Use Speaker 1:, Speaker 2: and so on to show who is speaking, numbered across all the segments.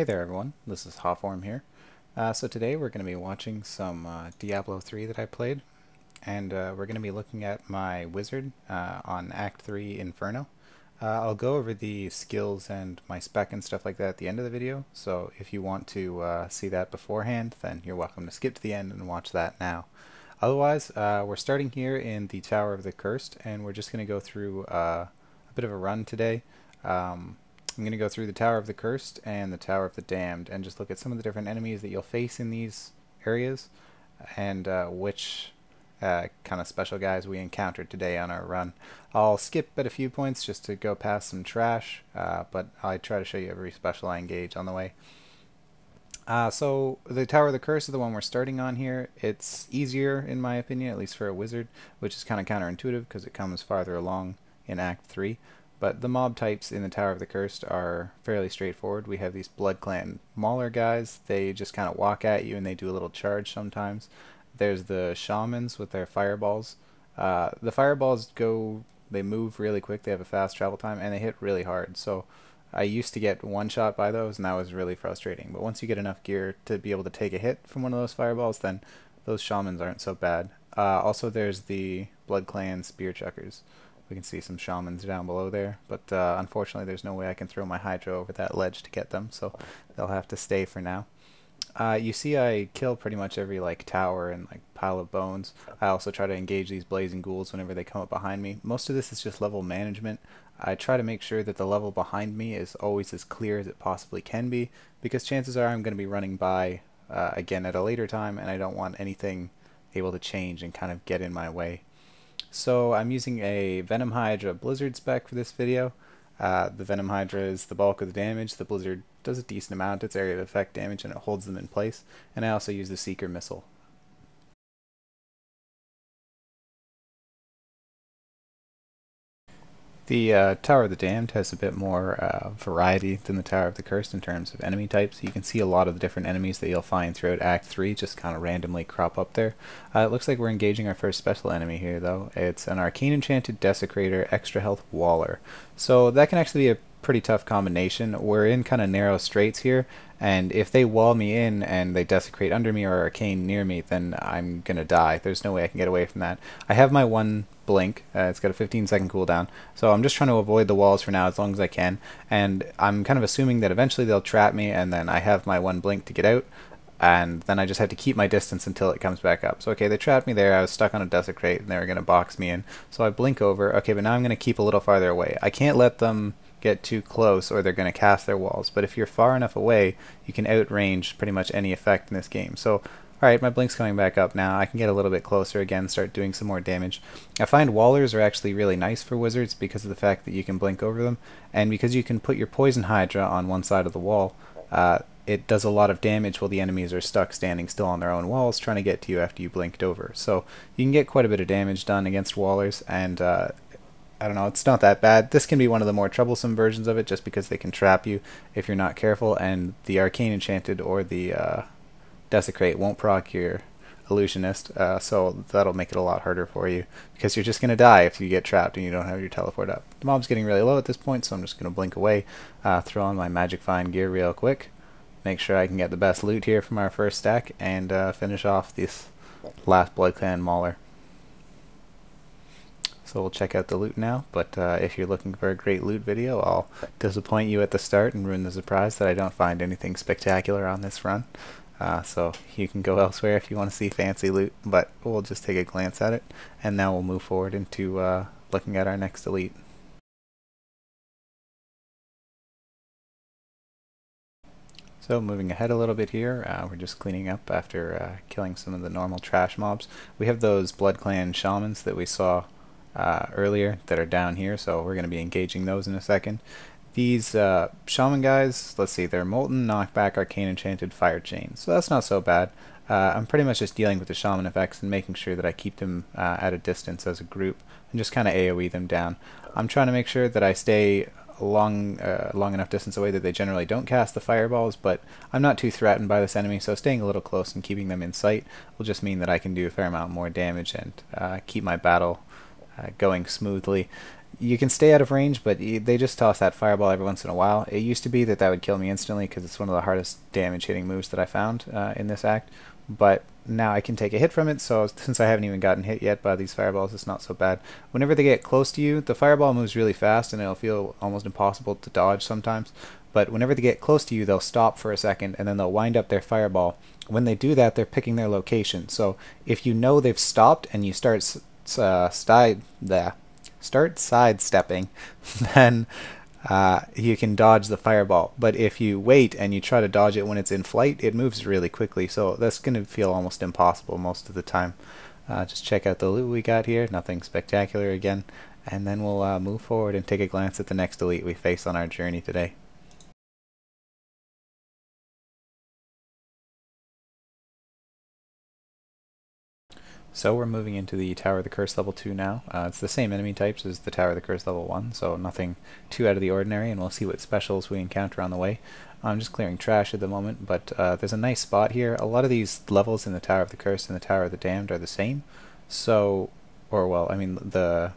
Speaker 1: Hey there everyone, this is Hotform here. So today we're going to be watching some Diablo 3 that I played, and we're going to be looking at my wizard on Act 3 Inferno. I'll go over the skills and my spec and stuff like that at the end of the video, so if you want to see that beforehand, then you're welcome to skip to the end and watch that now. Otherwise, we're starting here in the Tower of the Cursed, and we're just going to go through a bit of a run today. I'm going to go through the Tower of the Cursed and the Tower of the Damned and just look at some of the different enemies that you'll face in these areas and which kind of special guys we encountered today on our run. I'll skip at a few points just to go past some trash, but I try to show you every special I engage on the way. So the Tower of the Curse is the one we're starting on here. It's easier in my opinion, at least for a wizard, which is kind of counterintuitive because it comes farther along in Act 3. But the mob types in the Tower of the Cursed are fairly straightforward. We have these Blood Clan Mauler guys. They just kind of walk at you and they do a little charge sometimes. There's the Shamans with their fireballs. The fireballs they move really quick, they have a fast travel time, and they hit really hard. So I used to get one shot by those, and that was really frustrating. But once you get enough gear to be able to take a hit from one of those fireballs, then those Shamans aren't so bad. Also, there's the Blood Clan Spear Chuckers. We can see some shamans down below there, but unfortunately there's no way I can throw my Hydra over that ledge to get them, so they'll have to stay for now. You see I kill pretty much every tower and pile of bones. I also try to engage these blazing ghouls whenever they come up behind me. Most of this is just level management. I try to make sure that the level behind me is always as clear as it possibly can be, because chances are I'm going to be running by again at a later time, and I don't want anything able to change and kind of get in my way. So I'm using a Venom Hydra Blizzard spec for this video. The Venom Hydra is the bulk of the damage. The Blizzard does a decent amount. It's area of effect damage and it holds them in place. And I also use the Seeker Missile. The Tower of the Damned has a bit more variety than the Tower of the Cursed in terms of enemy types. You can see a lot of the different enemies that you'll find throughout Act 3 just kind of randomly crop up there. It looks like we're engaging our first special enemy here though. It's an Arcane Enchanted Desecrator Extra Health Waller. So that can actually be a pretty tough combination. We're in kind of narrow straits here, and if they wall me in and they desecrate under me or arcane near me, then I'm gonna die. There's no way I can get away from that. I have my one blink. It's got a 15-second cooldown, so I'm just trying to avoid the walls for now as long as I can, and I'm kind of assuming that eventually they'll trap me, and then I have my one blink to get out, and then I just have to keep my distance until it comes back up. So okay, they trapped me there, I was stuck on a desecrate, and they were going to box me in, so I blink over. Okay, but now I'm going to keep a little farther away. I can't let them get too close or they're going to cast their walls, but if you're far enough away, you can outrange pretty much any effect in this game. So alright, my blink's coming back up now. I can get a little bit closer again, start doing some more damage. I find wallers are actually really nice for wizards because of the fact that you can blink over them, and because you can put your poison hydra on one side of the wall, it does a lot of damage while the enemies are stuck standing still on their own walls trying to get to you after you blinked over. So you can get quite a bit of damage done against wallers, and I don't know, it's not that bad. This can be one of the more troublesome versions of it just because they can trap you if you're not careful, and the Arcane Enchanted or the Desecrate won't proc your Illusionist, so that'll make it a lot harder for you because you're just going to die if you get trapped and you don't have your teleport up. The mob's getting really low at this point, so I'm just going to blink away, throw on my Magic Find gear real quick, make sure I can get the best loot here from our first stack, and finish off this last Blood Clan Mauler. So we'll check out the loot now, but if you're looking for a great loot video, I'll disappoint you at the start and ruin the surprise that I don't find anything spectacular on this run. So you can go elsewhere if you want to see fancy loot, but we'll just take a glance at it, and now we'll move forward into looking at our next elite. So moving ahead a little bit here, we're just cleaning up after killing some of the normal trash mobs. We have those Blood Clan Shamans that we saw earlier that are down here, so we're going to be engaging those in a second. These shaman guys, let's see, they're Molten, Knockback, Arcane Enchanted, Fire Chain, so that's not so bad. I'm pretty much just dealing with the shaman effects and making sure that I keep them at a distance as a group and just kind of AoE them down. I'm trying to make sure that I stay long enough distance away that they generally don't cast the fireballs, but I'm not too threatened by this enemy, so staying a little close and keeping them in sight will just mean that I can do a fair amount more damage and keep my battle going smoothly. you can stay out of range, but they just toss that fireball every once in a while. It used to be that that would kill me instantly because it's one of the hardest damage hitting moves that I found in this act, but now I can take a hit from it, so since I haven't even gotten hit yet by these fireballs, it's not so bad. Whenever they get close to you, the fireball moves really fast and it'll feel almost impossible to dodge sometimes, but whenever they get close to you, they'll stop for a second and then they'll wind up their fireball. When they do that, they're picking their location, so if you know they've stopped and you start sidestepping, then you can dodge the fireball. But if you wait and you try to dodge it when it's in flight, it moves really quickly, so that's going to feel almost impossible most of the time. Just check out the loot we got here, nothing spectacular again, and then we'll move forward and take a glance at the next elite we face on our journey today. So we're moving into the Tower of the Curse level 2 now. It's the same enemy types as the Tower of the Curse level 1, so nothing too out of the ordinary, and we'll see what specials we encounter on the way. I'm just clearing trash at the moment, but there's a nice spot here. A lot of these levels in the Tower of the Curse and the Tower of the Damned are the same, so, or well, I mean the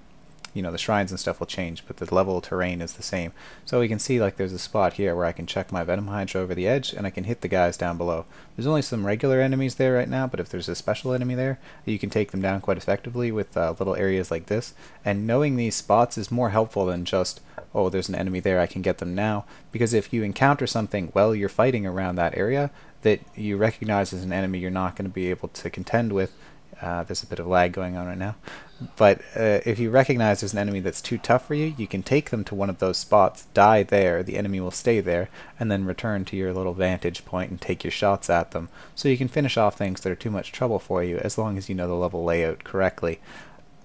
Speaker 1: shrines and stuff will change, but the level terrain is the same. So we can see like there's a spot here where I can check my Venom Hydra over the edge and I can hit the guys down below. There's only some regular enemies there right now, but if there's a special enemy there, you can take them down quite effectively with little areas like this. And knowing these spots is more helpful than just, oh, there's an enemy there, I can get them now. Because if you encounter something while you're fighting around that area that you recognize as an enemy you're not going to be able to contend with, there's a bit of lag going on right now. But if you recognize there's an enemy that's too tough for you, you can take them to one of those spots, die there, the enemy will stay there, and then return to your little vantage point and take your shots at them. So you can finish off things that are too much trouble for you as long as you know the level layout correctly.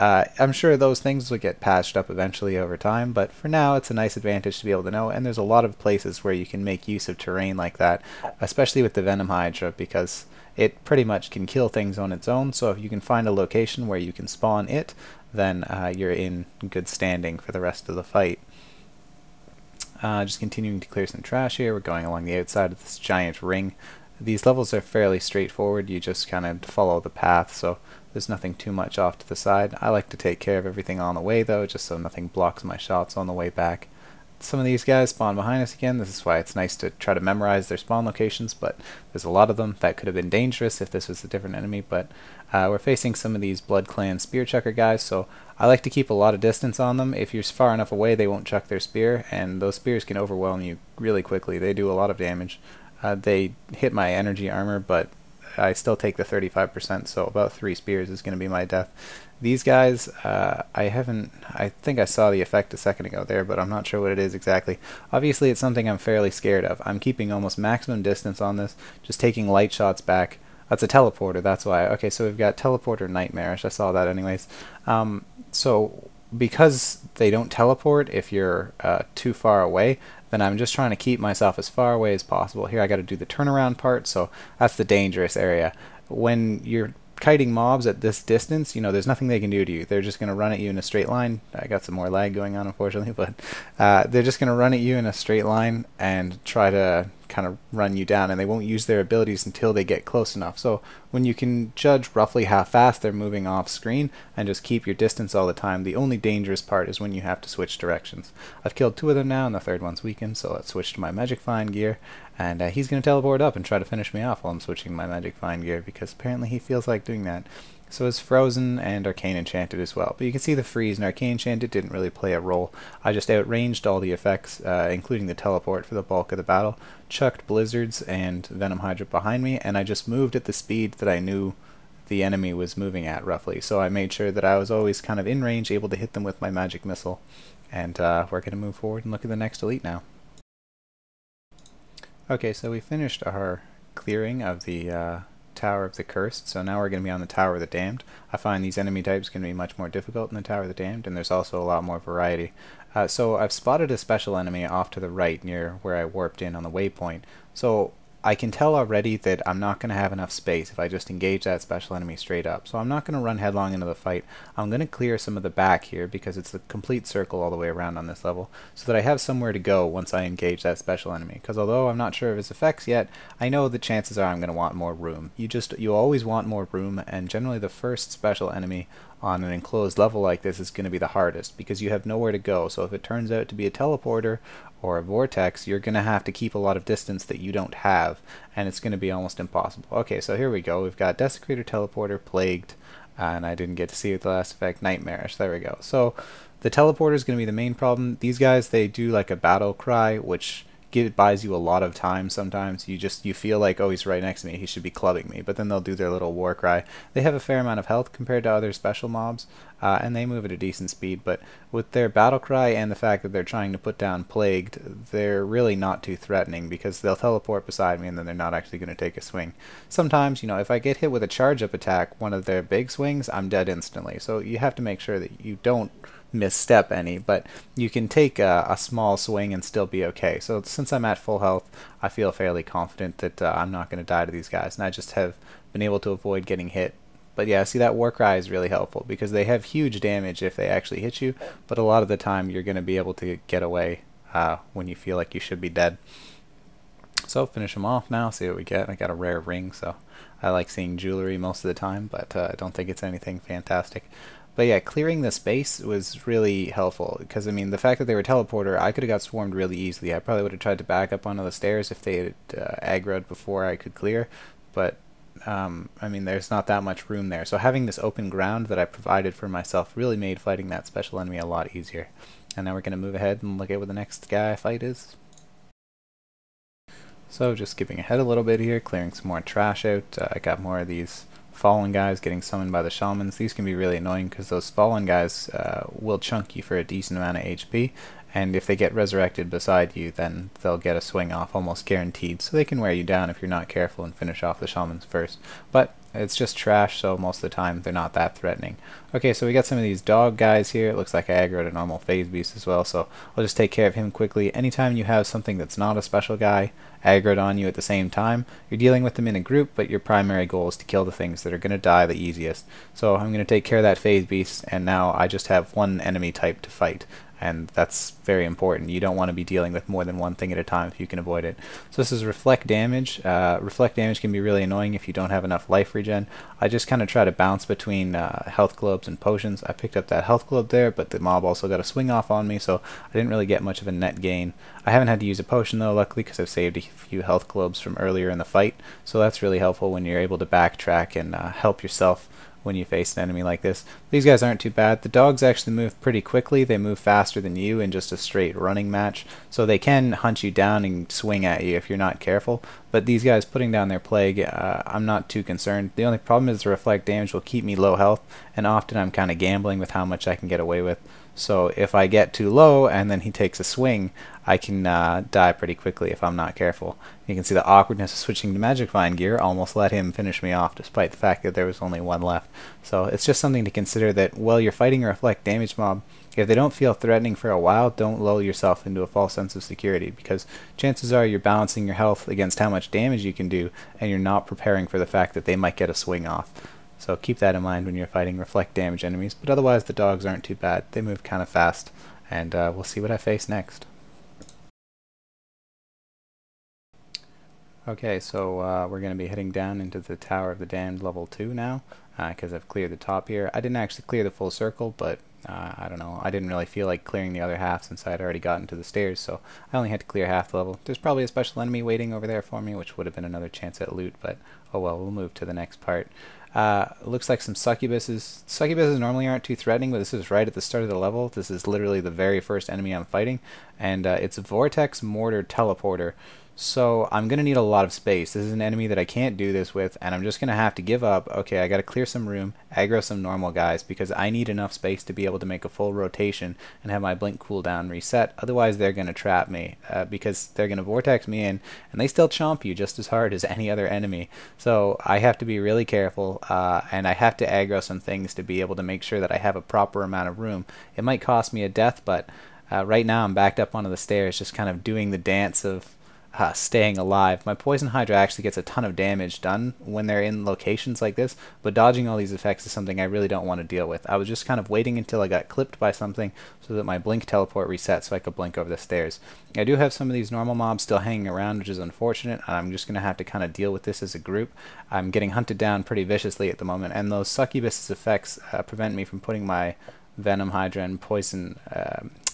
Speaker 1: I'm sure those things will get patched up eventually over time, but for now it's a nice advantage to be able to know, and there's a lot of places where you can make use of terrain like that, especially with the Venom Hydra, because it pretty much can kill things on its own, so if you can find a location where you can spawn it, then you're in good standing for the rest of the fight. Just continuing to clear some trash here, we're going along the outside of this giant ring. These levels are fairly straightforward, you just kind of follow the path, so there's nothing too much off to the side. I like to take care of everything on the way though, just so nothing blocks my shots on the way back. Some of these guys spawn behind us again. This is why it's nice to try to memorize their spawn locations, but there's a lot of them. That could have been dangerous if this was a different enemy, but we're facing some of these Blood Clan spear chucker guys, so I like to keep a lot of distance on them. If you're far enough away, they won't chuck their spear, and those spears can overwhelm you really quickly. They do a lot of damage. They hit my energy armor, but I still take the 35%, so about 3 spears is going to be my death. These guys, I think I saw the effect a second ago there, but I'm not sure what it is exactly. Obviously it's something I'm fairly scared of. I'm keeping almost maximum distance on this, just taking light shots back. That's a teleporter, that's why. Okay, so we've got teleporter nightmarish, I saw that anyways. So because they don't teleport if you're too far away, then I'm just trying to keep myself as far away as possible. Here I got to do the turnaround part, so that's the dangerous area. When you're kiting mobs at this distance, there's nothing they can do to you. They're just going to run at you in a straight line. I got some more lag going on, unfortunately, but they're just going to run at you in a straight line and try to kind of run you down, and they won't use their abilities until they get close enough. So when you can judge roughly how fast they're moving off screen and just keep your distance all the time, the only dangerous part is when you have to switch directions. I've killed 2 of them now, and the 3rd one's weakened, so let's switch to my Magic Find gear, and he's going to teleport up and try to finish me off while I'm switching my Magic Find gear, because apparently he feels like doing that. So is Frozen and Arcane Enchanted as well. But you can see the Freeze and Arcane Enchanted didn't really play a role. I just outranged all the effects, including the teleport for the bulk of the battle, chucked Blizzards and Venom Hydra behind me, and I just moved at the speed that I knew the enemy was moving at, roughly. So I made sure that I was always kind of in range, able to hit them with my magic missile. And we're going to move forward and look at the next elite now. Okay, so we finished our clearing of the Tower of the Cursed, so now we're going to be on the Tower of the Damned. I find these enemy types can be much more difficult in the Tower of the Damned, and there's also a lot more variety. So I've spotted a special enemy off to the right near where I warped in on the waypoint, so I can tell already that I'm not going to have enough space if I just engage that special enemy straight up. So I'm not going to run headlong into the fight. I'm going to clear some of the back here because it's a complete circle all the way around on this level, so that I have somewhere to go once I engage that special enemy. Because although I'm not sure of his effects yet, I know the chances are I'm going to want more room. You always want more room, and generally the first special enemy on an enclosed level like this is going to be the hardest because you have nowhere to go. So if it turns out to be a teleporter or a vortex, you're going to have to keep a lot of distance that you don't have, and it's going to be almost impossible. Okay, so here we go. We've got Desecrator, Teleporter, Plagued, and I didn't get to see the last effect, Nightmarish. There we go. So the teleporter is going to be the main problem. These guys, they do like a battle cry, which buys you a lot of time sometimes. You feel like, oh, he's right next to me, he should be clubbing me, but then they'll do their little war cry. They have a fair amount of health compared to other special mobs, and they move at a decent speed, but with their battle cry and the fact that they're trying to put down Plagued, they're really not too threatening because they'll teleport beside me and then they're not actually going to take a swing. Sometimes, if I get hit with a charge up attack, one of their big swings, I'm dead instantly. So you have to make sure that you don't misstep any, but you can take a small swing and still be okay. So since I'm at full health, I feel fairly confident that I'm not going to die to these guys, and I just have been able to avoid getting hit. But yeah, see, that war cry is really helpful because they have huge damage if they actually hit you, but a lot of the time you're going to be able to get away when you feel like you should be dead. So finish them off now, see what we get. I got a rare ring, so I like seeing jewelry most of the time, but I don't think it's anything fantastic. But yeah, clearing the space was really helpful because, I mean, the fact that they were teleporter, I could have got swarmed really easily. I probably would have tried to back up onto the stairs if they had aggroed before I could clear, but I mean, there's not that much room there. So having this open ground that I provided for myself really made fighting that special enemy a lot easier. And now we're going to move ahead and look at what the next guy I fight is. So just skipping ahead a little bit here, clearing some more trash out. I got more of these fallen guys getting summoned by the shamans. These can be really annoying because those fallen guys will chunk you for a decent amount of HP, and if they get resurrected beside you, then they'll get a swing off almost guaranteed, so they can wear you down if you're not careful and finish off the shamans first. But it's just trash, so most of the time they're not that threatening. Okay, so we got some of these dog guys here. It looks like I aggroed a normal phase beast as well, so I'll just take care of him quickly. Anytime you have something that's not a special guy aggroed on you at the same time, you're dealing with them in a group, but your primary goal is to kill the things that are going to die the easiest. So I'm going to take care of that phase beast, and now I just have one enemy type to fight. And that's very important. You don't want to be dealing with more than one thing at a time if you can avoid it. So this is reflect damage. Reflect damage can be really annoying if you don't have enough life regen. I just kind of try to bounce between health globes and potions. I picked up that health globe there, but the mob also got a swing off on me, so I didn't really get much of a net gain. I haven't had to use a potion though, luckily, because I've saved a few health globes from earlier in the fight. So that's really helpful when you're able to backtrack and help yourself when you face an enemy like this. These guys aren't too bad. The dogs actually move pretty quickly. They move faster than you in just a straight running match, so they can hunt you down and swing at you if you're not careful. But these guys putting down their plague, I'm not too concerned. The only problem is the reflect damage will keep me low health, and often I'm kind of gambling with how much I can get away with. So if I get too low and then he takes a swing, I can die pretty quickly if I'm not careful. You can see the awkwardness of switching to Magic Vine gear almost let him finish me off despite the fact that there was only one left. So it's just something to consider that while you're fighting a reflect damage mob, if they don't feel threatening for a while, don't lull yourself into a false sense of security, because chances are you're balancing your health against how much damage you can do, and you're not preparing for the fact that they might get a swing off. So keep that in mind when you're fighting reflect damage enemies, but otherwise the dogs aren't too bad. They move kind of fast, and we'll see what I face next. Okay, so we're going to be heading down into the Tower of the Damned level 2 now, because I've cleared the top here. I didn't actually clear the full circle, but I don't know, I didn't really feel like clearing the other half since I had already gotten to the stairs, so I only had to clear half the level. There's probably a special enemy waiting over there for me, which would have been another chance at loot, but oh well, we'll move to the next part. Looks like some succubuses. Succubuses normally aren't too threatening, but this is right at the start of the level. This is literally the very first enemy I'm fighting, and it's a Vortex Mortar Teleporter. So I'm going to need a lot of space. This is an enemy that I can't do this with, and I'm just going to have to give up. Okay, I got to clear some room, aggro some normal guys, because I need enough space to be able to make a full rotation and have my blink cooldown reset. Otherwise, they're going to trap me, because they're going to vortex me in, and they still chomp you just as hard as any other enemy. So I have to be really careful, and I have to aggro some things to be able to make sure that I have a proper amount of room. It might cost me a death, but right now I'm backed up onto the stairs, just kind of doing the dance of staying alive. My Poison Hydra actually gets a ton of damage done when they're in locations like this, but dodging all these effects is something I really don't want to deal with. I was just kind of waiting until I got clipped by something so that my blink teleport reset so I could blink over the stairs. I do have some of these normal mobs still hanging around, which is unfortunate, and I'm just going to have to kind of deal with this as a group. I'm getting hunted down pretty viciously at the moment, and those succubus's effects prevent me from putting my Venom Hydra and Poison,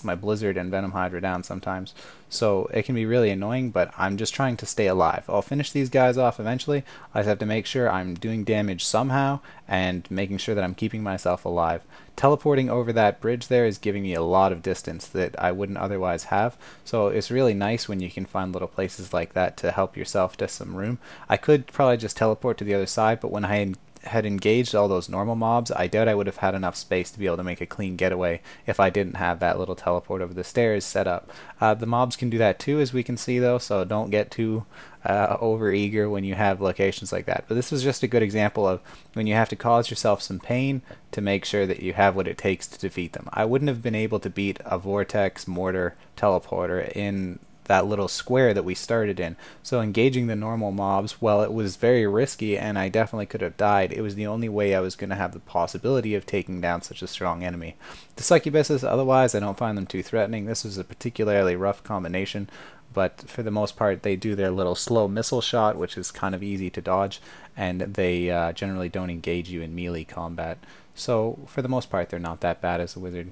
Speaker 1: my Blizzard and Venom Hydra down sometimes. So it can be really annoying, but I'm just trying to stay alive. I'll finish these guys off eventually. I just have to make sure I'm doing damage somehow and making sure that I'm keeping myself alive. Teleporting over that bridge there is giving me a lot of distance that I wouldn't otherwise have. So it's really nice when you can find little places like that to help yourself to some room. I could probably just teleport to the other side, but when I had engaged all those normal mobs, I doubt I would have had enough space to be able to make a clean getaway if I didn't have that little teleport over the stairs set up. The mobs can do that too, as we can see though, so don't get too over eager when you have locations like that. But this was just a good example of when you have to cause yourself some pain to make sure that you have what it takes to defeat them. I wouldn't have been able to beat a Vortex Mortar teleporter in that little square that we started in. So engaging the normal mobs, well, it was very risky and I definitely could have died. It was the only way I was going to have the possibility of taking down such a strong enemy. The succubuses, otherwise, I don't find them too threatening. This was a particularly rough combination, but for the most part, they do their little slow missile shot, which is kind of easy to dodge, and they generally don't engage you in melee combat. So for the most part, they're not that bad as a wizard.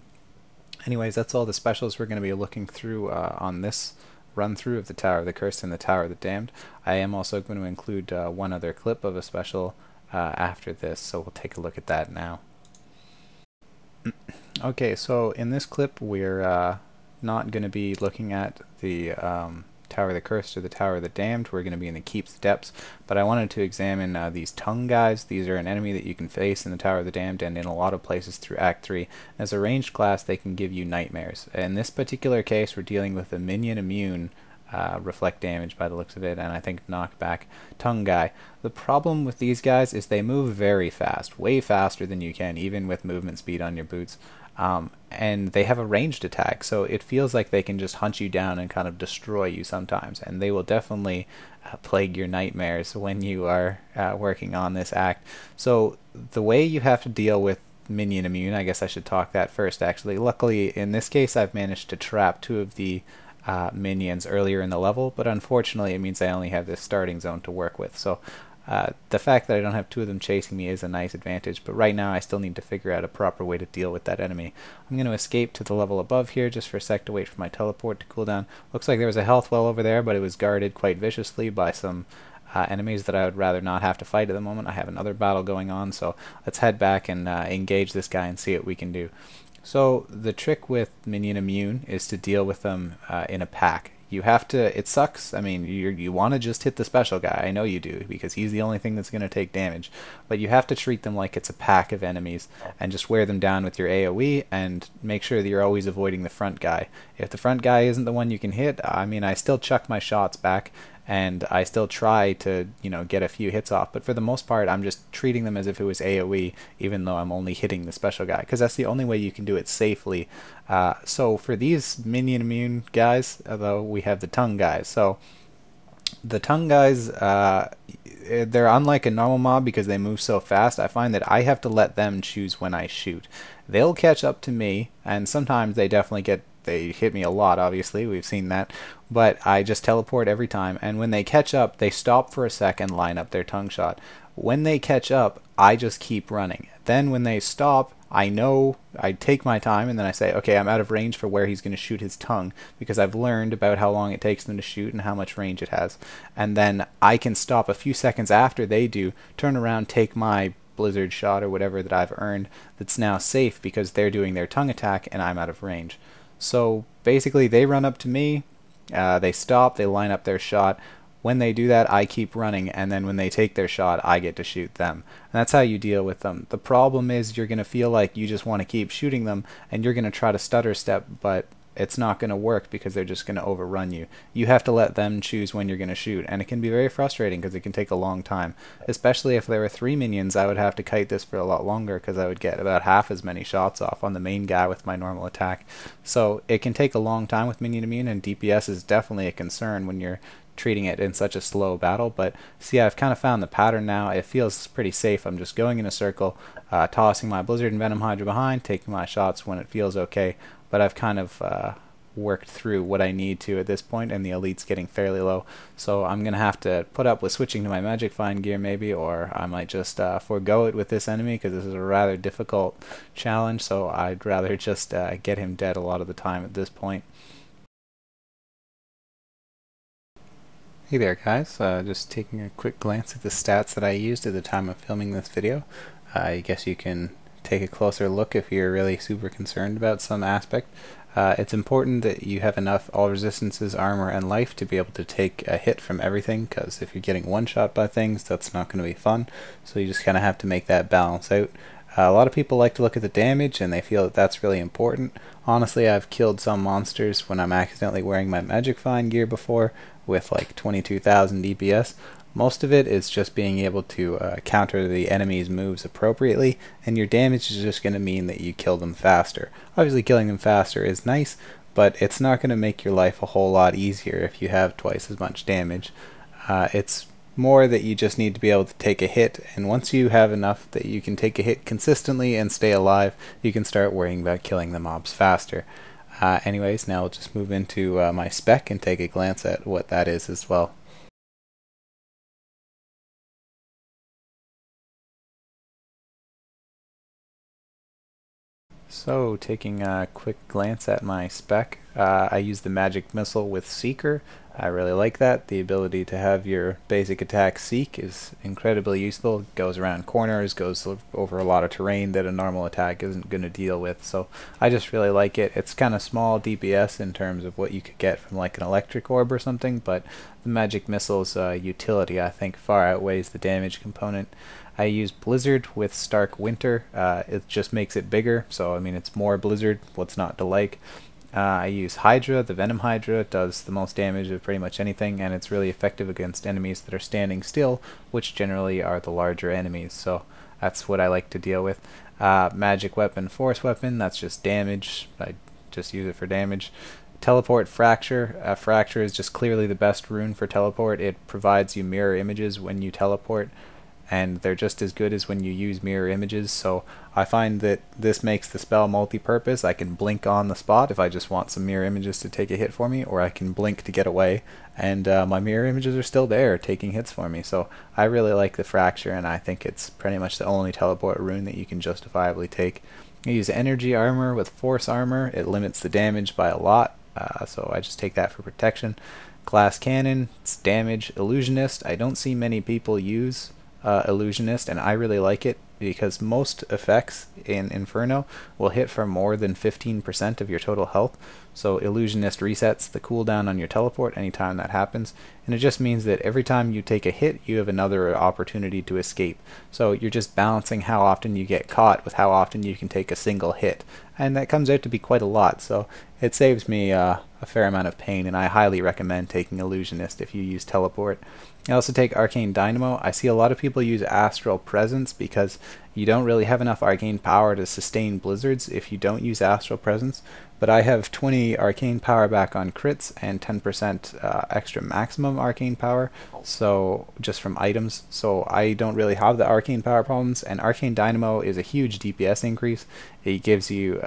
Speaker 1: Anyways, that's all the specials we're going to be looking through on this run through of the Tower of the Cursed and the Tower of the Damned. I am also going to include one other clip of a special after this, so we'll take a look at that now. Okay, so in this clip we're not going to be looking at the Tower of the Cursed or the Tower of the Damned. We're going to be in the Keep's Depths, but I wanted to examine these tongue guys. These are an enemy that you can face in the Tower of the Damned and in a lot of places through Act 3. As a ranged class, they can give you nightmares. In this particular case, we're dealing with a minion immune reflect damage by the looks of it, and I think knockback tongue guy. The problem with these guys is they move very fast, way faster than you can, even with movement speed on your boots. And they have a ranged attack, so it feels like they can just hunt you down and kind of destroy you sometimes, and they will definitely plague your nightmares when you are working on this act. So the way you have to deal with minion immune, I guess I should talk that first actually. Luckily in this case I've managed to trap two of the minions earlier in the level, but unfortunately it means I only have this starting zone to work with. So the fact that I don't have two of them chasing me is a nice advantage, but right now I still need to figure out a proper way to deal with that enemy. I'm going to escape to the level above here just for a sec to wait for my teleport to cool down. Looks like there was a health well over there, but it was guarded quite viciously by some enemies that I would rather not have to fight at the moment. I have another battle going on, so let's head back and engage this guy and see what we can do. So the trick with minion immune is to deal with them in a pack. You have to, it sucks, I mean, you want to just hit the special guy, I know you do, because he's the only thing that's going to take damage, but you have to treat them like it's a pack of enemies, and just wear them down with your AoE, and make sure that you're always avoiding the front guy. If the front guy isn't the one you can hit, I mean, I still chuck my shots back, and I still try to, you know, get a few hits off, but for the most part I'm just treating them as if it was AoE, even though I'm only hitting the special guy, because that's the only way you can do it safely. So for these minion immune guys, though, we have the tongue guys. So the tongue guys, they're unlike a normal mob because they move so fast. I find that I have to let them choose when I shoot. They'll catch up to me, and sometimes they definitely they hit me a lot, obviously, we've seen that, but I just teleport every time, and when they catch up, they stop for a second, line up their tongue shot. When they catch up, I just keep running. Then when they stop, I know, I take my time, and then I say, okay, I'm out of range for where he's going to shoot his tongue, because I've learned about how long it takes them to shoot and how much range it has. And then I can stop a few seconds after they do, turn around, take my blizzard shot or whatever that I've earned that's now safe because they're doing their tongue attack and I'm out of range. So basically they run up to me, they stop, they line up their shot. When they do that, I keep running, and then when they take their shot, I get to shoot them. And that's how you deal with them. The problem is you're going to feel like you just want to keep shooting them, and you're going to try to stutter step, but it's not going to work because they're just going to overrun you. You have to let them choose when you're going to shoot, and it can be very frustrating because it can take a long time. Especially if there were 3 minions, I would have to kite this for a lot longer because I would get about half as many shots off on the main guy with my normal attack. So it can take a long time with minion immune, and DPS is definitely a concern when you're treating it in such a slow battle. But see, I've kind of found the pattern now. It feels pretty safe. I'm just going in a circle, tossing my Blizzard and Venom Hydra behind, taking my shots when it feels okay. But I've kind of worked through what I need to at this point, and the elite's getting fairly low. So I'm going to have to put up with switching to my Magic Find gear maybe, or I might just forego it with this enemy because this is a rather difficult challenge, so I'd rather just get him dead a lot of the time at this point. Hey there guys, just taking a quick glance at the stats that I used at the time of filming this video. I guess you can take a closer look if you're really super concerned about some aspect. It's important that you have enough all resistances, armor, and life to be able to take a hit from everything, because if you're getting one shot by things, that's not going to be fun. So you just kind of have to make that balance out. A lot of people like to look at the damage and they feel that that's really important. Honestly, I've killed some monsters when I'm accidentally wearing my Magic Find gear before with like 22,000 DPS. Most of it is just being able to counter the enemy's moves appropriately, and your damage is just going to mean that you kill them faster. Obviously killing them faster is nice, but it's not going to make your life a whole lot easier if you have twice as much damage. It's more that you just need to be able to take a hit, and once you have enough that you can take a hit consistently and stay alive, you can start worrying about killing the mobs faster. Anyways, now we'll just move into my spec and take a glance at what that is as well. So, taking a quick glance at my spec, I use the Magic Missile with Seeker. I really like that. The ability to have your basic attack Seek is incredibly useful. It goes around corners, goes over a lot of terrain that a normal attack isn't going to deal with. So I just really like it. It's kind of small DPS in terms of what you could get from like an electric orb or something, but the Magic Missile's utility I think far outweighs the damage component. I use Blizzard with Stark Winter. It just makes it bigger, so I mean it's more Blizzard, what's not to like. I use Hydra. The Venom Hydra does the most damage of pretty much anything, and it's really effective against enemies that are standing still, which generally are the larger enemies, so that's what I like to deal with. Magic Weapon, Force Weapon, that's just damage. I just use it for damage. Teleport Fracture. Fracture is just clearly the best rune for teleport. It provides you mirror images when you teleport, and they're just as good as when you use mirror images, so I find that this makes the spell multi-purpose. I can blink on the spot if I just want some mirror images to take a hit for me, or I can blink to get away, and my mirror images are still there taking hits for me. So I really like the Fracture, and I think it's pretty much the only teleport rune that you can justifiably take. I use Energy Armor with Force Armor. It limits the damage by a lot, so I just take that for protection. Glass Cannon, it's damage. Illusionist, I don't see many people use Illusionist, and I really like it because most effects in Inferno will hit for more than 15% of your total health. So Illusionist resets the cooldown on your teleport anytime that happens, and it just means that every time you take a hit you have another opportunity to escape. So you're just balancing how often you get caught with how often you can take a single hit, and that comes out to be quite a lot, so it saves me a fair amount of pain, and I highly recommend taking Illusionist if you use teleport. I also take Arcane Dynamo. I see a lot of people use Astral Presence because you don't really have enough arcane power to sustain blizzards if you don't use Astral Presence, but I have 20 arcane power back on crits and 10% extra maximum arcane power, so just from items, so I don't really have the arcane power problems, and Arcane Dynamo is a huge DPS increase. It gives you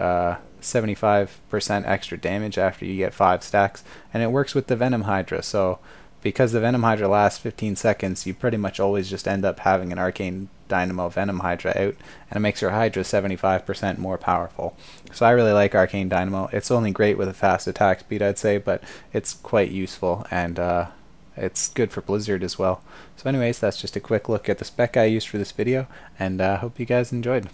Speaker 1: 75% extra damage after you get 5 stacks, and it works with the Venom Hydra, so because the Venom Hydra lasts 15 seconds, you pretty much always just end up having an Arcane Dynamo Venom Hydra out, and it makes your Hydra 75% more powerful. So I really like Arcane Dynamo. It's only great with a fast attack speed, I'd say, but it's quite useful, and it's good for Blizzard as well. So anyways, that's just a quick look at the spec I used for this video, and I hope you guys enjoyed.